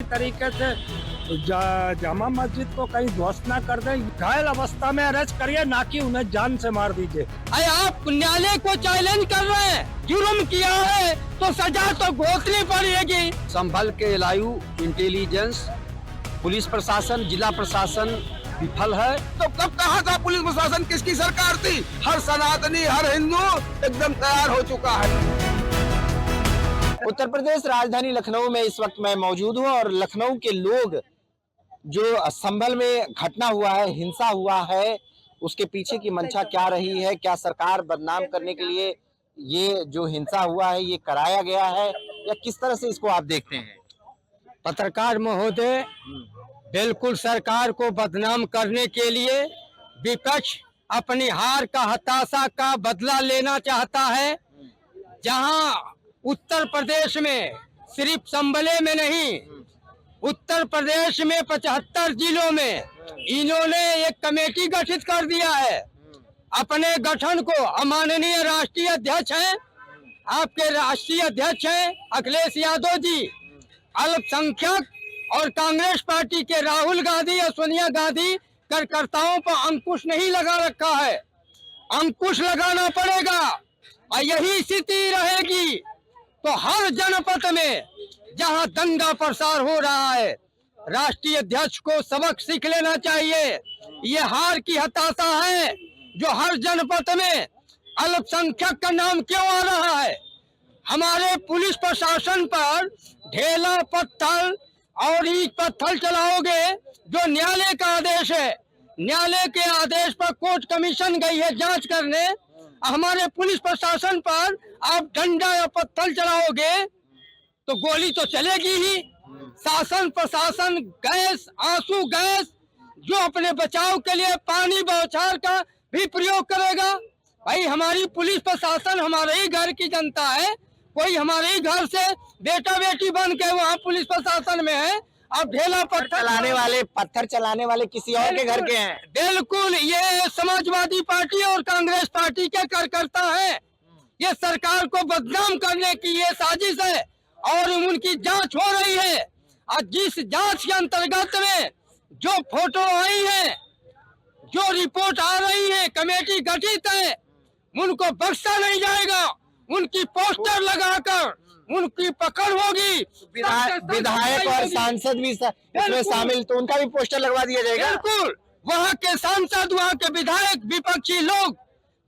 तरीके से जामा मस्जिद को कहीं ध्वस्त ना कर दें, घायल अवस्था में अरेस्ट करिए, ना कि उन्हें जान से मार दीजिए। अरे आप न्यायालय को चैलेंज कर रहे हैं, जुर्म किया है तो सजा तो भुगतनी पड़ेगी। संभल के लायू इंटेलिजेंस, पुलिस प्रशासन, जिला प्रशासन विफल है। तो कब कहा था पुलिस प्रशासन किसकी सरकार थी? हर सनातनी, हर हिंदू एकदम तैयार हो चुका है। उत्तर प्रदेश राजधानी लखनऊ में इस वक्त मैं मौजूद हूँ और लखनऊ के लोग जो संभल में घटना हुआ है, हिंसा हुआ है, उसके पीछे की मंशा क्या रही है, क्या सरकार बदनाम करने के लिए ये जो हिंसा हुआ है ये कराया गया है, या किस तरह से इसको आप देखते हैं? पत्रकार महोदय, बिल्कुल सरकार को बदनाम करने के लिए विपक्ष अपनी हार का, हताशा का बदला लेना चाहता है। जहां उत्तर प्रदेश में सिर्फ संभले में नहीं, उत्तर प्रदेश में 75 जिलों में इन्होंने एक कमेटी गठित कर दिया है। अपने गठन को माननीय राष्ट्रीय अध्यक्ष हैं, आपके राष्ट्रीय अध्यक्ष हैं अखिलेश यादव जी, अल्पसंख्यक और कांग्रेस पार्टी के राहुल गांधी और सोनिया गांधी कार्यकर्ताओं पर अंकुश नहीं लगा रखा है। अंकुश लगाना पड़ेगा और यही स्थिति रहेगी तो हर जनपद में जहां दंगा प्रसार हो रहा है, राष्ट्रीय अध्यक्ष को सबक सीख लेना चाहिए। ये हार की हताशा है जो हर जनपद में अल्पसंख्यक का नाम क्यों आ रहा है। हमारे पुलिस प्रशासन पर ढेला पत्थर और ईंट पत्थर चलाओगे, जो न्यायालय का आदेश है, न्यायालय के आदेश पर कोर्ट कमीशन गई है जांच करने, हमारे पुलिस प्रशासन पर आप डंडा या पत्थर चलाओगे तो गोली तो चलेगी ही। शासन प्रशासन गैस, आंसू गैस, जो अपने बचाव के लिए पानी बौछार का भी प्रयोग करेगा। भाई हमारी पुलिस प्रशासन हमारे ही घर की जनता है, कोई हमारे ही घर से बेटा बेटी बन के वहाँ पुलिस प्रशासन में है। अब ढेला पत्थर चलाने वाले किसी और के घर के हैं। बिल्कुल, ये समाजवादी पार्टी और कांग्रेस पार्टी के कार्यकर्ता हैं। ये सरकार को बदनाम करने की ये साजिश है और उनकी जांच हो रही है। और जिस जांच के अंतर्गत में जो फोटो आई है, जो रिपोर्ट आ रही है, कमेटी गठित है, उनको बख्शा नहीं जाएगा। उनकी पोस्टर लगाकर उनकी पकड़ होगी। विधायक और सांसद भी इसमें शामिल, तो उनका भी पोस्टर लगवा दिया जाएगा। बिल्कुल, वहाँ के सांसद, वहाँ के विधायक, विपक्षी लोग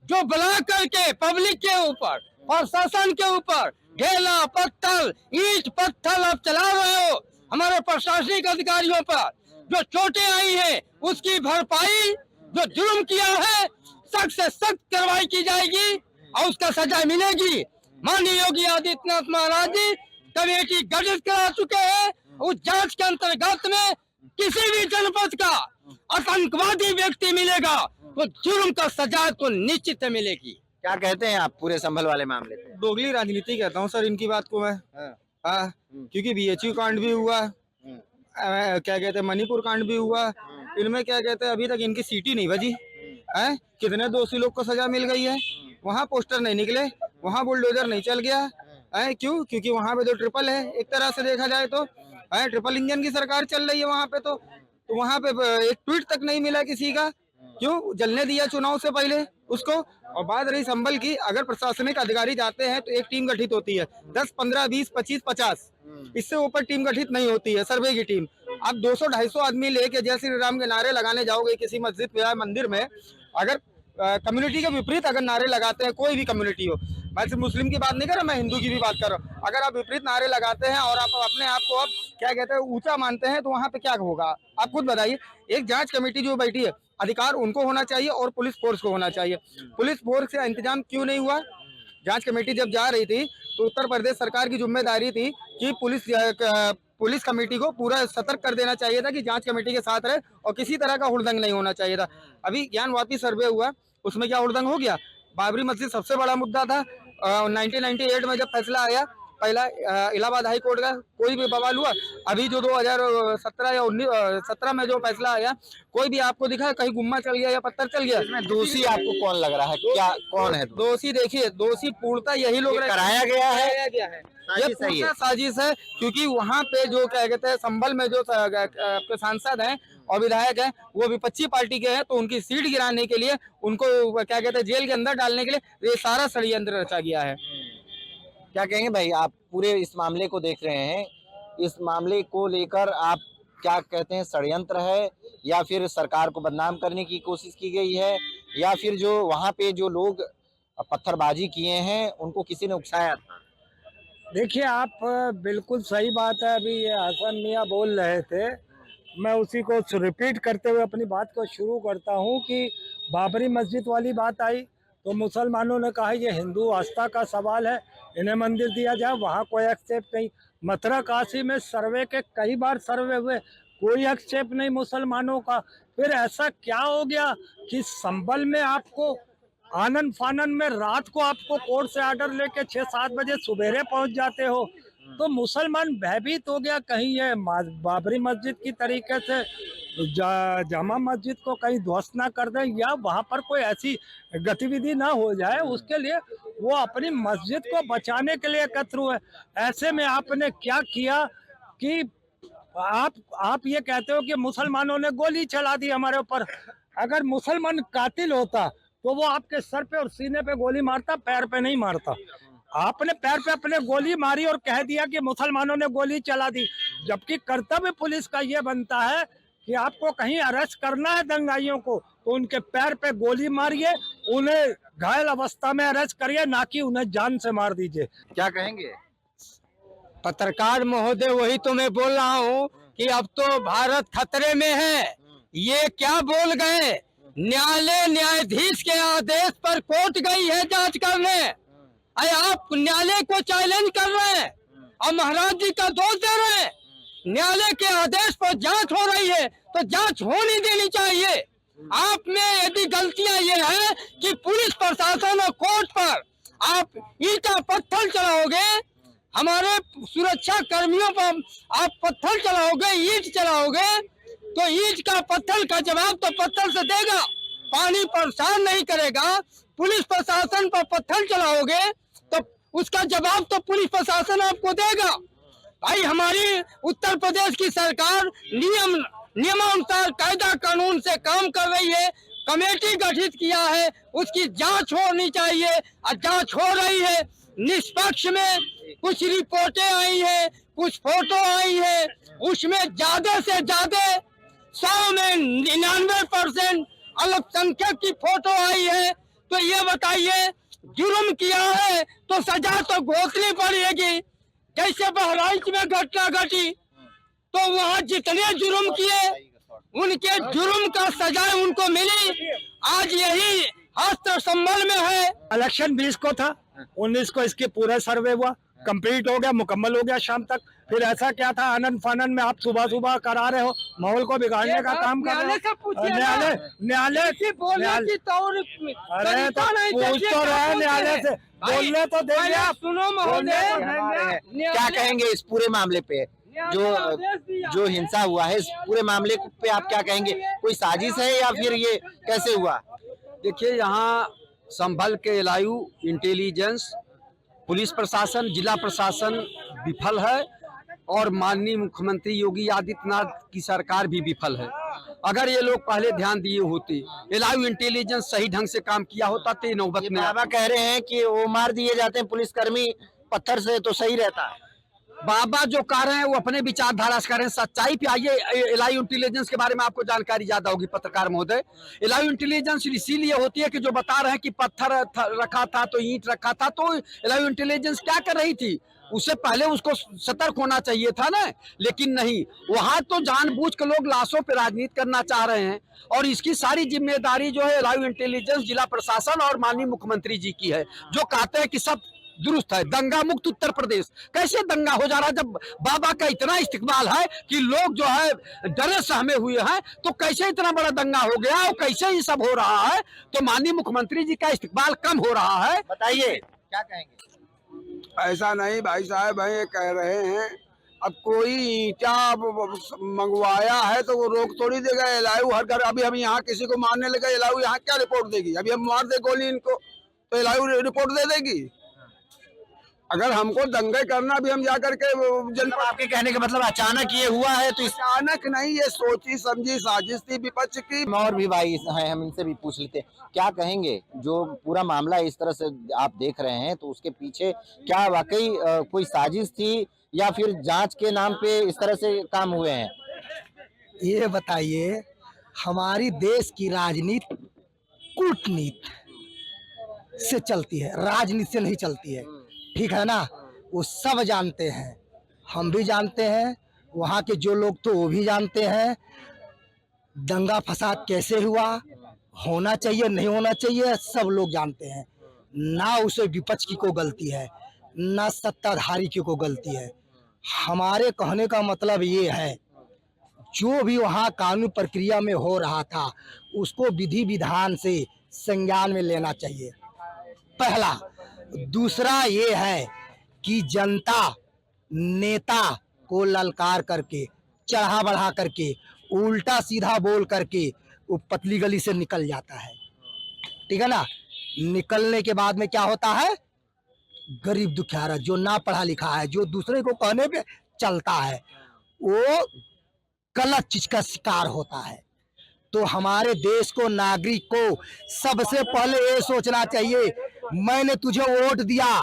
जो बुला करके पब्लिक के ऊपर, प्रशासन के ऊपर ढेला पत्थर, ईंट पत्थर आप चला रहे हो हमारे प्रशासनिक अधिकारियों पर, जो चोटें आई है उसकी भरपाई, जो जुर्म किया है सख्त से सख्त कार्रवाई की जाएगी और उसका सजा मिलेगी। माननीय योगी आदित्यनाथ महाराज जी कमेटी गठित करा चुके हैं। उस जांच के अंतर्गत में किसी भी जनपद का आतंकवादी व्यक्ति मिलेगा तो जुर्म का सजा तो निश्चित मिलेगी। क्या कहते हैं आप पूरे संभल वाले मामले पे? दोगली राजनीति कहता हूँ सर इनकी बात को मैं। हाँ, क्योंकि बीएचयू कांड भी हुआ, क्या कहते हैं मणिपुर कांड भी हुआ, इनमें क्या कहते हैं अभी तक इनकी सीटी नहीं बजी है। कितने दोषी लोग को सजा मिल गई है, वहाँ पोस्टर नहीं निकले, वहाँ बुलडोजर नहीं चल गया है। क्यों? क्योंकि वहाँ पे तो ट्रिपल है, एक तरह से देखा जाए तो ट्रिपल इंजन की सरकार चल रही है वहाँ पे। तो वहाँ पे एक ट्वीट तक नहीं मिला किसी का। क्यों? जलने दिया चुनाव से पहले उसको। और बात रही संभल की, अगर प्रशासनिक अधिकारी जाते हैं तो एक टीम गठित होती है, 10, 15, 20, 25, 50, इससे ऊपर टीम गठित नहीं होती है, सर्वे की टीम। आप 200-250 आदमी लेके जय श्री राम के नारे लगाने जाओगे किसी मस्जिद या मंदिर में, अगर कम्युनिटी के विपरीत अगर नारे लगाते हैं, कोई भी कम्युनिटी हो, मैं सिर्फ मुस्लिम की बात नहीं कर रहा, मैं हिंदू की भी बात कर रहा हूँ, अगर आप विपरीत नारे लगाते हैं और आप अपने आप को अब क्या कहते हैं ऊंचा मानते हैं, तो वहाँ पे क्या होगा आप खुद बताइए। एक जांच कमेटी जो बैठी है, अधिकार उनको होना चाहिए और पुलिस फोर्स को होना चाहिए। पुलिस फोर्स का इंतजाम क्यों नहीं हुआ? जांच कमेटी जब जा रही थी तो उत्तर प्रदेश सरकार की जिम्मेदारी थी कि पुलिस कमेटी को पूरा सतर्क कर देना चाहिए था कि जांच कमेटी के साथ रहे और किसी तरह का हुड़दंग नहीं होना चाहिए था। अभी ज्ञानवापी सर्वे हुआ, उसमें क्या हुड़दंग हो गया? बाबरी मस्जिद सबसे बड़ा मुद्दा था। 1998 में जब फैसला आया पहला इलाहाबाद हाई कोर्ट का कोई भी बवाल हुआ, अभी जो 2017 या 17 में जो फैसला आया, कोई भी आपको दिखा कहीं गुम्मा चल गया या पत्थर चल गया? इसमें दोषी आपको कौन लग रहा है, क्या कौन है दोषी? देखिए, दोषी पूर्णतः यही लोग कराया गया है, ये पूर्ण साजिश है, क्योंकि वहाँ पे जो क्या कहते हैं संभल में जो आपके सांसद हैं और विधायक हैं वो विपक्षी पार्टी के हैं, तो उनकी सीट गिराने के लिए, उनको क्या कहते हैं जेल के अंदर डालने के लिए ये सारा षड्यंत्र रचा गया है। क्या कहेंगे भाई, आप पूरे इस मामले को देख रहे हैं, इस मामले को लेकर आप क्या कहते हैं, षड्यंत्र है या फिर सरकार को बदनाम करने की कोशिश की गई है, या फिर जो वहाँ पे जो लोग पत्थरबाजी किए हैं उनको किसी ने उकसाया था? देखिए, आप बिल्कुल सही बात है, अभी ये हसन मियाँ बोल रहे थे, मैं उसी को रिपीट करते हुए अपनी बात को शुरू करता हूँ कि बाबरी मस्जिद वाली बात आई तो मुसलमानों ने कहा ये हिंदू आस्था का सवाल है, इन्हें मंदिर दिया जाए, वहाँ कोई एक्सेप्ट नहीं। मथुरा काशी में सर्वे के कई बार सर्वे हुए, कोई एक्सेप्ट नहीं मुसलमानों का। फिर ऐसा क्या हो गया कि संभल में आपको आनंद फानन में रात को आपको कोर्ट से ऑर्डर लेके 6-7 बजे सुबेरे पहुंच जाते हो, तो मुसलमान भयभीत हो गया कहीं ये बाबरी मस्जिद की तरीके से जामा मस्जिद को कहीं ध्वस्त ना कर दें या वहां पर कोई ऐसी गतिविधि ना हो जाए, उसके लिए वो अपनी मस्जिद को बचाने के लिए एकत्र हुए। ऐसे में आपने क्या किया कि आप ये कहते हो कि मुसलमानों ने गोली चला दी हमारे ऊपर। अगर मुसलमान कातिल होता तो वो आपके सर पे और सीने पे गोली मारता, पैर पे नहीं मारता। आपने पैर पे अपने गोली मारी और कह दिया कि मुसलमानों ने गोली चला दी, जबकि कर्तव्य पुलिस का ये बनता है कि आपको कहीं अरेस्ट करना है दंगाइयों को तो उनके पैर पे गोली मारिए, उन्हें घायल अवस्था में अरेस्ट करिए, ना कि उन्हें जान से मार दीजिए। क्या कहेंगे? पत्रकार महोदय, वही तो मैं बोल रहा हूँ कि अब तो भारत खतरे में है। ये क्या बोल गए? न्यायालय न्यायाधीश के आदेश पर कोर्ट गई है जांच करने, अरे आप न्यायालय को चैलेंज कर रहे हैं और महाराज जी का दोष दे रहे हैं। न्यायालय के आदेश पर जांच हो रही है तो जांच होनी देनी चाहिए। आप में यदि गलतियां ये है कि पुलिस प्रशासन और कोर्ट पर आप ईंटा पत्थर चलाओगे, हमारे सुरक्षा कर्मियों पर आप पत्थर चलाओगे, ईंट चलाओगे, तो ईंट का पत्थर का जवाब तो पत्थर से देगा, पानी परेशान नहीं करेगा। पुलिस प्रशासन पर पत्थर चलाओगे तो उसका जवाब तो पुलिस प्रशासन आपको देगा। भाई, हमारी उत्तर प्रदेश की सरकार नियमानुसार कायदा कानून से काम कर रही है, कमेटी गठित किया है, उसकी जांच होनी चाहिए और जांच हो रही है निष्पक्ष में। कुछ रिपोर्टें आई है, कुछ फोटो आई है, उसमें ज्यादा से ज्यादा 100 में 99% अल्पसंख्यक की फोटो आई है। तो ये बताइए, जुर्म किया है तो सजा तो भुगतनी पड़ेगी। जैसे बहराइच में घटना घटी तो वहाँ जितने जुर्म किए उनके जुर्म का सजा उनको मिली। आज यही हस्त संभल में है। इलेक्शन 20 को था, 19 को इसके पूरा सर्वे हुआ, कंप्लीट हो गया, मुकम्मल हो गया शाम तक। फिर ऐसा क्या था आनंद फानन में आप सुबह सुबह करा रहे हो, माहौल को बिगाड़ने का काम कर रहे हो। न्यायालय अरे तो पूछ तो रहे न्यायालय से, बोलने तो देंगे। सुनो महोदय, क्या कहेंगे इस पूरे मामले पे, जो हिंसा हुआ है, इस पूरे मामले पे आप क्या कहेंगे? कोई साजिश है या फिर ये कैसे हुआ? देखिए, यहाँ संभल के एलआईयू इंटेलिजेंस, पुलिस प्रशासन, जिला प्रशासन विफल है और माननीय मुख्यमंत्री योगी आदित्यनाथ की सरकार भी विफल है। अगर ये लोग पहले ध्यान दिए होते, एलआईयू इंटेलिजेंस सही ढंग से काम किया होता तो नौबत में। बाबा कह रहे हैं कि वो मार दिए जाते हैं पुलिसकर्मी पत्थर से तो सही रहता है। बाबा जो कह रहे हैं वो अपने विचारधारा से कह रहे हैं, सच्चाई पे आइए। एलआईयू इंटेलिजेंस के बारे में आपको जानकारी ज्यादा होगी पत्रकार महोदय। एलआईयू इंटेलिजेंस इसीलिए होती है कि जो बता रहे हैं कि पत्थर रखा था तो ईंट रखा था, तो एलआईयू इंटेलिजेंस क्या कर रही थी? उससे पहले उसको सतर्क होना चाहिए था ना, लेकिन नहीं। वहां तो जानबूझ के लोग लाशों पे राजनीति करना चाह रहे हैं और इसकी सारी जिम्मेदारी जो है एलआईयू इंटेलिजेंस, जिला प्रशासन और माननीय मुख्यमंत्री जी की है, जो कहते हैं कि सब दुरुस्त है। दंगा मुक्त उत्तर प्रदेश कैसे दंगा हो जा रहा है जब बाबा का इतना इस्तेमाल है कि लोग जो है डरे सहमे हुए हैं, तो कैसे इतना बड़ा दंगा हो गया और कैसे ये सब हो रहा है? तो माननीय मुख्यमंत्री जी का इस्तेमाल कम हो रहा है। बताइए क्या कहेंगे? ऐसा नहीं भाई साहब, भाई ये कह रहे हैं अब कोई ईंटा मंगवाया है तो वो रोक थोड़ी देगा। एलआईयू हर घर, अभी हम यहाँ किसी को मारने लगे, एलआईयू यहाँ क्या रिपोर्ट देगी? अभी हम मार दे गोली इनको तो एलआईयू रिपोर्ट दे देगी। अगर हमको दंगे करना भी, हम जाकर के जनता, आपके कहने का मतलब अचानक ये हुआ है तो अचानक नहीं, ये सोची समझी साजिश थी विपक्ष की। और भी भाई हैं, हम इनसे भी पूछ लेते हैं, क्या कहेंगे जो पूरा मामला इस तरह से आप देख रहे हैं तो उसके पीछे क्या वाकई कोई साजिश थी या फिर जांच के नाम पे इस तरह से काम हुए हैं? ये बताइए, हमारी देश की राजनीति कूटनीति से चलती है, राजनीति से नहीं चलती है, ठीक है ना? वो सब जानते हैं, हम भी जानते हैं, वहाँ के जो लोग तो वो भी जानते हैं दंगा फसाद कैसे हुआ, होना चाहिए नहीं होना चाहिए, सब लोग जानते हैं। ना उसे विपक्ष की को गलती है, ना सत्ताधारी की को गलती है। हमारे कहने का मतलब ये है, जो भी वहाँ कानूनी प्रक्रिया में हो रहा था उसको विधि विधान से संज्ञान में लेना चाहिए, पहला। दूसरा ये है कि जनता नेता को ललकार करके, चढ़ा बढ़ा करके, उल्टा सीधा बोल करके वो पतली गली से निकल जाता है, ठीक है ना? निकलने के बाद में क्या होता है? गरीब दुखियारा जो ना पढ़ा लिखा है, जो दूसरे को कहने पे चलता है, वो गलत चीज का शिकार होता है। तो हमारे देश को, नागरिक को सबसे पहले ये सोचना चाहिए, मैंने तुझे वोट दिया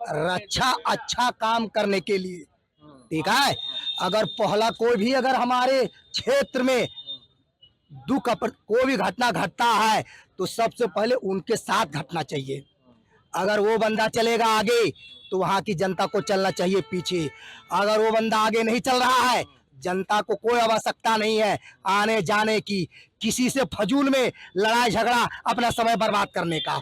रक्षा अच्छा काम करने के लिए, ठीक है? अगर पहला कोई भी अगर हमारे क्षेत्र में दुख कोई भी घटना घटता है तो सबसे पहले उनके साथ घटना चाहिए। अगर वो बंदा चलेगा आगे तो वहाँ की जनता को चलना चाहिए पीछे। अगर वो बंदा आगे नहीं चल रहा है, जनता को कोई आवश्यकता नहीं है आने जाने की, किसी से फजूल में लड़ाई झगड़ा अपना समय बर्बाद करने का।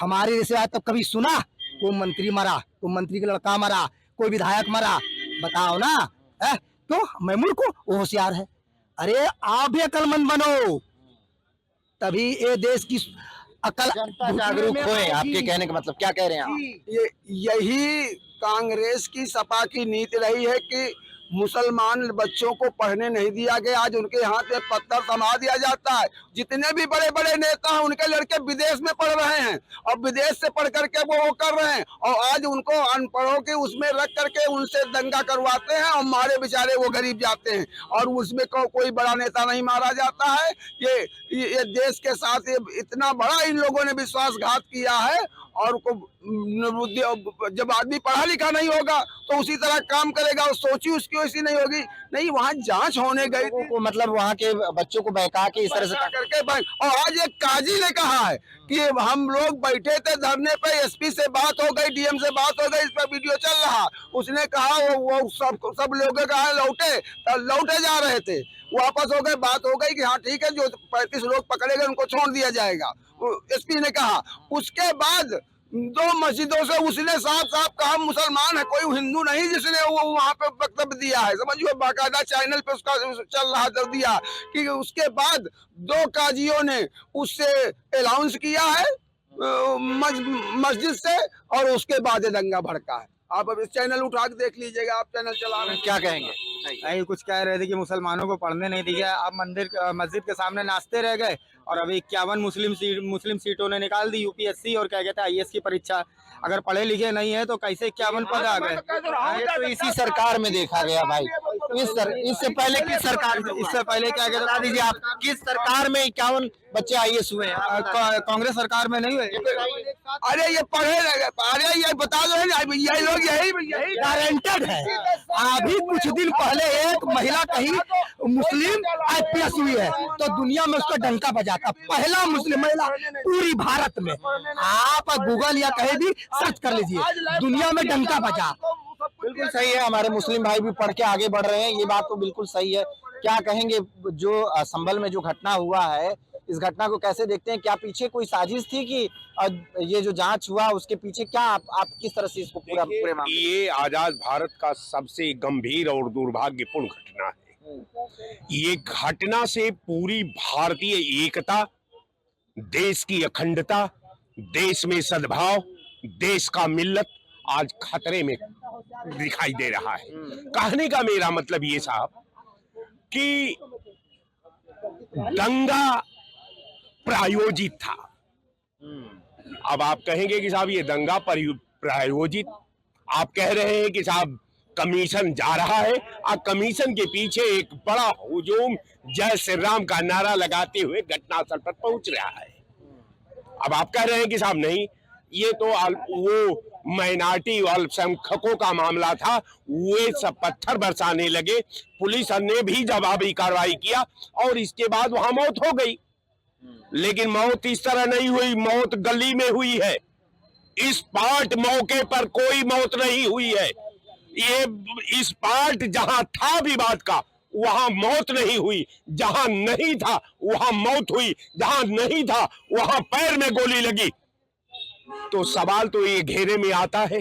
हमारे जैसे आज तक कभी सुना कोई मंत्री मरा, कोई मंत्री का लड़का मरा, कोई विधायक मरा? बताओ ना, है? क्यों? मैं मूर्ख हूं, वो होशियार है। अरे आप भी अकलमंद बनो, तभी ये देश की अकल जागरूक होए। आपके कहने का मतलब क्या कह रहे हैं आप? ये यही कांग्रेस की सपा की नीति रही है कि मुसलमान बच्चों को पढ़ने नहीं दिया गया। आज उनके हाथ में पत्थर थमा दिया जाता है। जितने भी बड़े बड़े नेता हैं उनके लड़के विदेश में पढ़ रहे हैं और विदेश से पढ़ करके वो कर रहे हैं, और आज उनको अनपढ़ों के उसमें रख करके उनसे दंगा करवाते हैं और मारे बेचारे वो गरीब जाते हैं, और उसमें कोई बड़ा नेता नहीं मारा जाता है। ये देश के साथ ये इतना बड़ा इन लोगों ने विश्वासघात किया है। और जब आदमी पढ़ा लिखा नहीं होगा तो उसी तरह काम करेगा, और सोची उसकी वैसी नहीं होगी। नहीं, वहाँ जांच होने गई थी, मतलब वहाँ के बच्चों को बहका के इस तरह से करके और आज एक काजी ने कहा है कि हम लोग बैठे थे धरने पे, एसपी से बात हो गई, डीएम से बात हो गई, इस पर वीडियो चल रहा। उसने कहा वो सब लोग कहा लौटे जा रहे थे, वापस हो गए, बात हो गई कि हाँ ठीक है, जो 35 लोग पकड़े गए उनको छोड़ दिया जाएगा, एसपी ने कहा। उसके बाद 2 मस्जिदों से उसने साफ साफ कहा मुसलमान है, कोई हिंदू नहीं जिसने वो वहाँ पे वक्तव्य दिया है, समझिए, बाकायदा चैनल पे उसका चल रहा दर दिया कि उसके बाद 2 काजियों ने उससे अलाउंस किया है मस्जिद से, और उसके बाद दंगा भड़का है। आप अब इस चैनल उठा के देख लीजिएगा, आप चैनल चला रहे हैं। क्या कहेंगे? नहीं, कुछ कह रहे थे कि मुसलमानों को पढ़ने नहीं दिया। आप मस्जिद के सामने नाचते रह गए, और अभी 51 मुस्लिम सीटों ने निकाल दी यूपीएससी और क्या कहते हैं आईएएस की परीक्षा। अगर पढ़े लिखे नहीं है तो कैसे 51 पद आ गए? ये तो इसी सरकार में देखा गया भाई। इससे पहले किस सरकार में? इससे पहले क्या कहते बता दीजिए आप, किस सरकार में 51 बच्चे आईएएस हुए हैं? कांग्रेस सरकार में नहीं हुए? अरे ये पढ़े लगे, अरे ये बता दो, यही लोग यही गारंटेड है। अभी कुछ दिन पहले एक महिला कहीं मुस्लिम आईपीएस हुई है तो दुनिया में उसका डंका बजाता, पहला मुस्लिम महिला पूरी भारत में। आप गूगल या कहीं भी सर्च कर लीजिए, दुनिया में डंका बजा। बिल्कुल सही है, हमारे मुस्लिम भाई भी पढ़ के आगे बढ़ रहे हैं, ये बात तो बिल्कुल सही है। क्या कहेंगे, जो संभल में जो घटना हुआ है, इस घटना को कैसे देखते हैं? क्या पीछे कोई साजिश थी कि ये जो जांच हुआ उसके पीछे क्या आप किस तरह से इसको पूरे मामले? ये आजाद भारत का सबसे गंभीर और दुर्भाग्यपूर्ण घटना है। ये घटना से पूरी भारतीय एकता, देश की अखंडता, देश में सद्भाव, देश का मिल्लत आज खतरे में दिखाई दे रहा है। कहने का मेरा मतलब ये साहब कि दंगा प्रायोजित था। अब आप कहेंगे कि साहब ये दंगा प्रायोजित, आप कह रहे हैं कि साहब कमीशन जा रहा है और कमीशन के पीछे एक बड़ा हुजूम जय श्री राम का नारा लगाते हुए घटनास्थल पर पहुंच रहा है। अब आप कह रहे हैं कि साहब नहीं, ये तो वो माइनॉरिटी अल्पसंख्यकों का मामला था, वे सब पत्थर बरसाने लगे, पुलिस ने भी जवाबी कार्रवाई किया और इसके बाद वहां मौत हो गई। लेकिन मौत इस तरह नहीं हुई, मौत गली में हुई है। इस पार्ट मौके पर कोई मौत नहीं हुई है। ये इस पार्ट जहां था विवाद का वहां मौत नहीं हुई, जहां नहीं था वहां मौत हुई, जहां नहीं था वहां पैर में गोली लगी। तो सवाल तो ये घेरे में आता है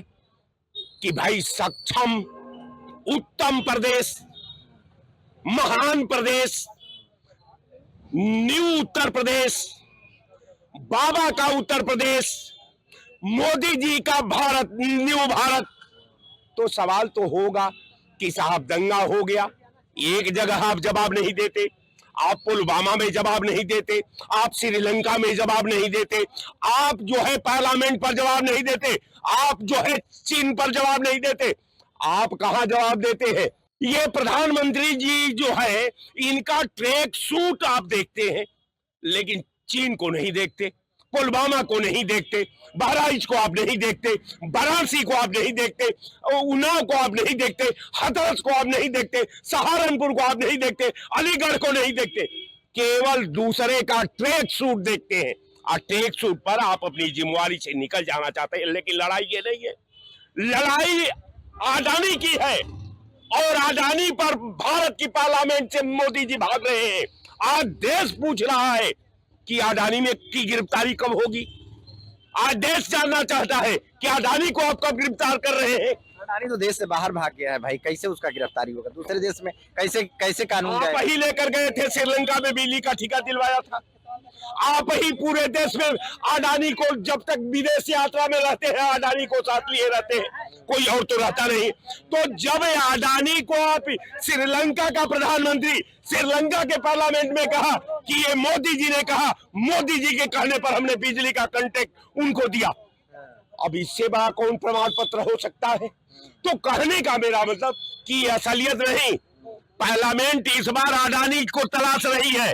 कि भाई सक्षम, उत्तम प्रदेश, महान प्रदेश, न्यू उत्तर प्रदेश, बाबा का उत्तर प्रदेश, मोदी जी का भारत, न्यू भारत, तो सवाल तो होगा कि साहब दंगा हो गया, एक जगह आप जवाब नहीं देते, आप पुलवामा में जवाब नहीं देते, आप श्रीलंका में जवाब नहीं देते, आप जो है पार्लियामेंट पर जवाब नहीं देते, आप जो है चीन पर जवाब नहीं देते, आप कहां जवाब देते हैं? ये प्रधानमंत्री जी जो है इनका ट्रैक सूट आप देखते हैं, लेकिन चीन को नहीं देखते, पुलवामा को नहीं देखते, बहराइच को आप नहीं देखते, वाराणसी को आप नहीं देखते, उन्नाव को आप नहीं देखते, हथरस को आप नहीं देखते, सहारनपुर को आप नहीं देखते, अलीगढ़ को नहीं देखते, केवल दूसरे का ट्रैक सूट देखते हैं। और ट्रैक सूट पर आप अपनी जिम्मेवारी से निकल जाना चाहते हैं। लेकिन लड़ाई ये नहीं है, लड़ाई अडानी की है और अडानी पर भारत की पार्लियामेंट से मोदी जी भाग रहे हैं। आज देश पूछ रहा है कि अडानी में की गिरफ्तारी कब होगी। आज देश जानना चाहता है कि अडानी को आप कब गिरफ्तार कर रहे हैं। अडानी तो देश से बाहर भाग गया है भाई, कैसे उसका गिरफ्तारी होगा दूसरे देश में? कैसे कैसे कानून आप ही लेकर गए थे, श्रीलंका में बिजली का ठेका दिलवाया था। आप ही पूरे देश में अडानी को, जब तक विदेश यात्रा में रहते हैं अडानी को साथ लिए रहते हैं, कोई और तो रहता नहीं। तो जब अडानी को आप श्रीलंका का प्रधानमंत्री श्रीलंका के पार्लियामेंट में कहा कि ये मोदी जी ने कहा, मोदी जी के कहने पर हमने बिजली का कॉन्ट्रैक्ट उनको दिया, अब इससे बड़ा कौन प्रमाण पत्र हो सकता है? तो कहने का मेरा मतलब कि असलियत नहीं, पार्लियामेंट इस बार अडानी को तलाश रही है।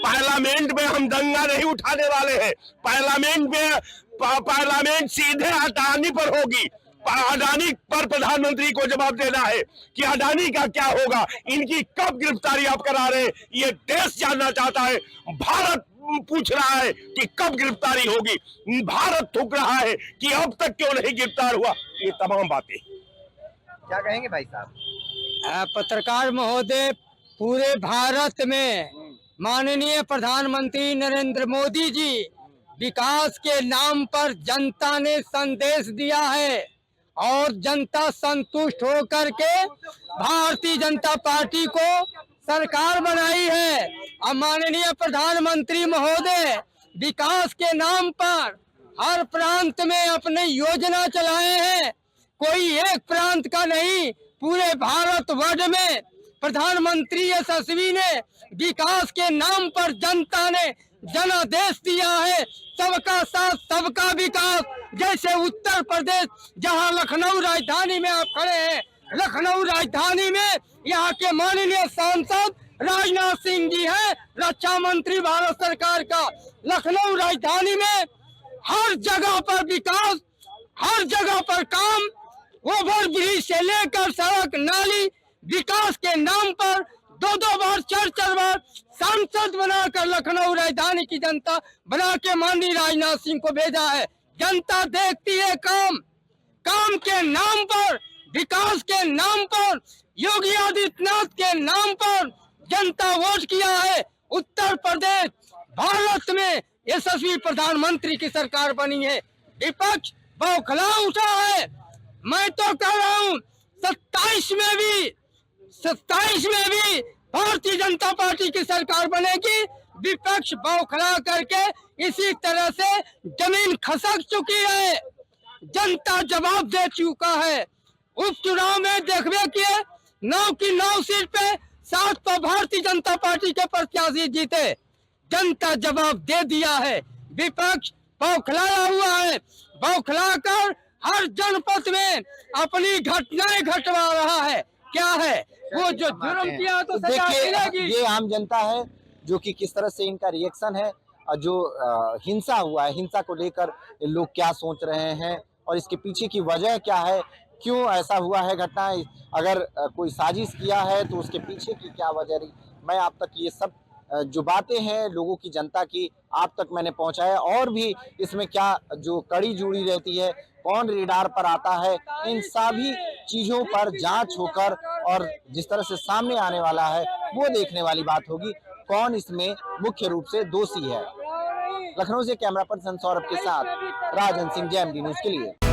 पार्लियामेंट में हम दंगा नहीं उठाने वाले हैं, पार्लियामेंट सीधे अडानी पर होगी। अडानी पर प्रधानमंत्री को जवाब देना है कि अडानी का क्या होगा, इनकी कब गिरफ्तारी आप करा रहे हैं, ये देश जानना चाहता है। भारत पूछ रहा है कि कब गिरफ्तारी होगी, भारत थूक रहा है कि अब तक क्यों नहीं गिरफ्तार हुआ। ये तमाम बातें क्या कहेंगे भाई साहब? पत्रकार महोदय, पूरे भारत में माननीय प्रधानमंत्री नरेंद्र मोदी जी विकास के नाम पर जनता ने संदेश दिया है और जनता संतुष्ट होकर के भारतीय जनता पार्टी को सरकार बनाई है। और माननीय प्रधानमंत्री महोदय विकास के नाम पर हर प्रांत में अपने योजना चलाए हैं, कोई एक प्रांत का नहीं, पूरे भारत वर्ष में प्रधानमंत्री यशस्वी ने विकास के नाम पर जनता ने जनादेश दिया है, सबका साथ सबका विकास। जैसे उत्तर प्रदेश, जहां लखनऊ राजधानी में आप खड़े हैं, लखनऊ राजधानी में यहाँ के माननीय सांसद राजनाथ सिंह जी हैं, रक्षा मंत्री भारत सरकार का। लखनऊ राजधानी में हर जगह पर विकास, हर जगह पर काम, ओवर ब्रिज से लेकर सड़क नाली, विकास के नाम पर दो बार चार बार सांसद बनाकर लखनऊ राजधानी की जनता बना के माननीय राजनाथ सिंह को भेजा है। जनता देखती है काम, काम के नाम पर, विकास के नाम पर, योगी आदित्यनाथ के नाम पर जनता वोट किया है। उत्तर प्रदेश भारत में यशस्वी प्रधानमंत्री की सरकार बनी है, विपक्ष बौखला उठा है। मैं तो कह रहा हूँ 27 में भी भारतीय जनता पार्टी की सरकार बनेगी। विपक्ष बौखला करके इसी तरह से जमीन खसक चुकी है, जनता जवाब दे चुका है। उपचुनाव में देखबे किए 9 की 9 सीट पे 7 पर भारतीय जनता पार्टी के प्रत्याशी जीते। जनता जवाब दे दिया है। विपक्ष बौखलाया हुआ है, बौखला कर हर जनपद में अपनी घटनाएं घटवा रहा है। क्या है वो जो जुर्म किया तो सजा मिलेगी। देखिए ये आम जनता है जो कि किस तरह से इनका रिएक्शन है और जो हिंसा हुआ है, हिंसा को लेकर लोग क्या सोच रहे हैं और इसके पीछे की वजह क्या है, क्यों ऐसा हुआ है घटना, अगर कोई साजिश किया है तो उसके पीछे की क्या वजह रही। मैं आप तक ये सब जो बातें हैं लोगों की, जनता की, आप तक मैंने पहुंचाया। और भी इसमें क्या जो कड़ी जुड़ी रहती है, कौन रेडार पर आता है, इन सभी चीजों पर जांच होकर और जिस तरह से सामने आने वाला है वो देखने वाली बात होगी कौन इसमें मुख्य रूप से दोषी है। लखनऊ से कैमरा पर्सन सौरभ के साथ राजन सिंह, JMD न्यूज के लिए।